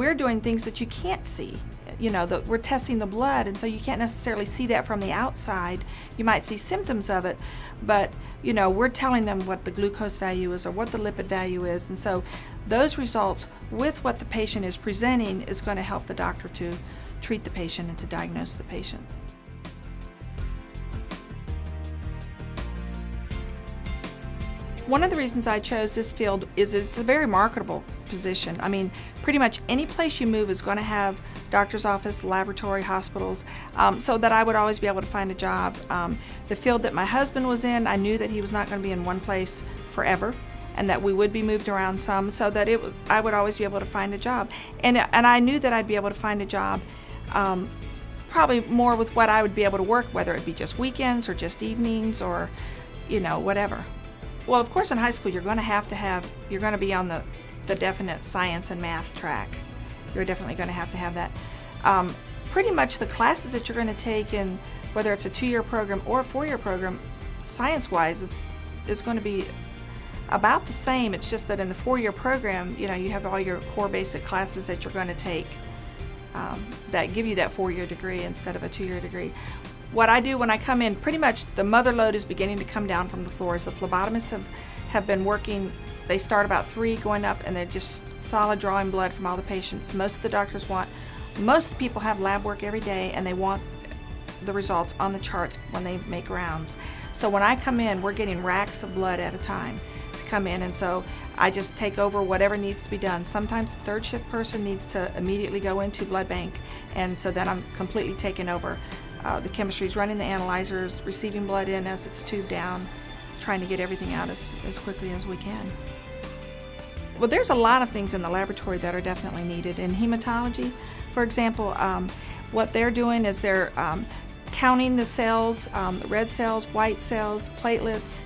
we're doing things that you can't see. We're testing the blood, and so you can't necessarily see that from the outside. You might see symptoms of it, but we're telling them what the glucose value is or what the lipid value is, and so those results with what the patient is presenting is going to help the doctor to treat the patient and to diagnose the patient. One of the reasons I chose this field is it's a very marketable position. I mean, pretty much any place you move is going to have doctor's office, laboratory, hospitals, so that I would always be able to find a job. The field that my husband was in, I knew that he was not going to be in one place forever, and that we would be moved around some, so that I would always be able to find a job. And I knew that I'd be able to find a job probably more with what I would be able to work, whether it be just weekends or just evenings or whatever. Well, of course, in high school, you're going to be on the definite science and math track. You're definitely going to have that. Pretty much the classes that you're going to take in, whether it's a 2-year program or a 4-year program, science-wise is going to be about the same. It's just that in the 4-year program, you have all your core basic classes that you're going to take that give you that 4-year degree instead of a 2-year degree. What I do when I come in, pretty much the mother load is beginning to come down from the floors. The phlebotomists have been working. They start about 3 going up, and they're just solid drawing blood from all the patients. Most of the people have lab work every day, and they want the results on the charts when they make rounds. So when I come in, we're getting racks of blood at a time to come in, and so I just take over whatever needs to be done. Sometimes the 3rd shift person needs to immediately go into blood bank, and so then I'm completely taking over. The chemistry's running the analyzers, receiving blood in as it's tubed down, trying to get everything out as quickly as we can. Well, there's a lot of things in the laboratory that are definitely needed. In hematology, for example, what they're doing is they're counting the cells, red cells, white cells, platelets.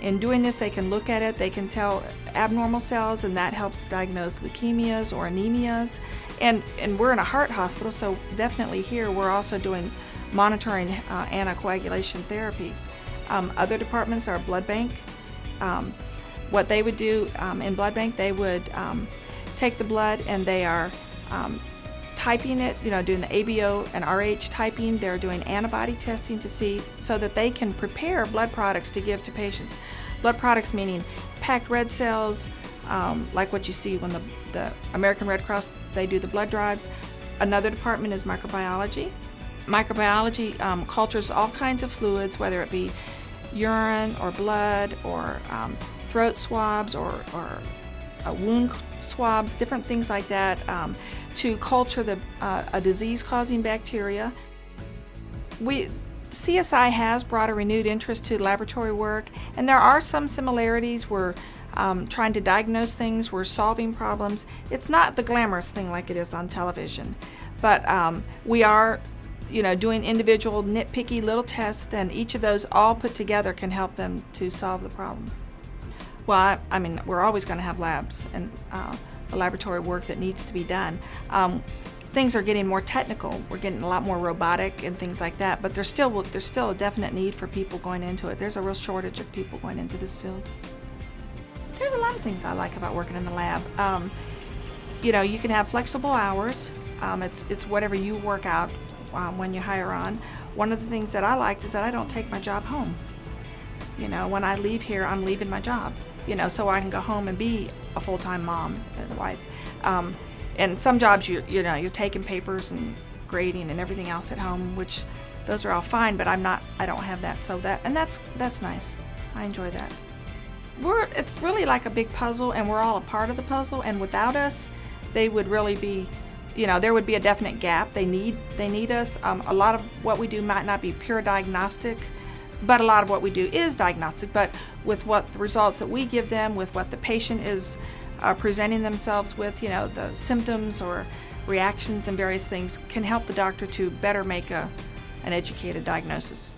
In doing this, they can look at it, they can tell abnormal cells, and that helps diagnose leukemias or anemias. And we're in a heart hospital, so definitely here we're also doing monitoring anticoagulation therapies. Other departments are blood bank. What they would do in blood bank, they would take the blood and they are typing it, doing the ABO and RH typing. They're doing antibody testing to see so that they can prepare blood products to give to patients. Blood products meaning packed red cells, like what you see when the American Red Cross, they do the blood drives. Another department is microbiology. Microbiology cultures all kinds of fluids, whether it be urine or blood or throat swabs or wound swabs, different things like that, to culture a disease-causing bacteria. CSI has brought a renewed interest to laboratory work, and there are some similarities. We're trying to diagnose things, we're solving problems. It's not the glamorous thing like it is on television, but we are doing individual nitpicky little tests, and each of those all put together can help them to solve the problem. Well, I mean, we're always going to have labs and the laboratory work that needs to be done. Things are getting more technical. We're getting a lot more robotic and things like that, but there's still a definite need for people going into it. There's a real shortage of people going into this field. There's a lot of things I like about working in the lab. You can have flexible hours. It's whatever you work out when you hire on. One of the things that I like is that I don't take my job home. When I leave here, I'm leaving my job, so I can go home and be a full-time mom and a wife. And some jobs, you're taking papers and grading and everything else at home, which those are all fine, but I don't have that. So that's nice. I enjoy that. It's really like a big puzzle, and we're all a part of the puzzle, and without us, they would really be, there would be a definite gap. They need us. A lot of what we do might not be pure diagnostic, but a lot of what we do is diagnostic. But with what the results that we give them, with what the patient is presenting themselves with, the symptoms or reactions and various things can help the doctor to better make an educated diagnosis.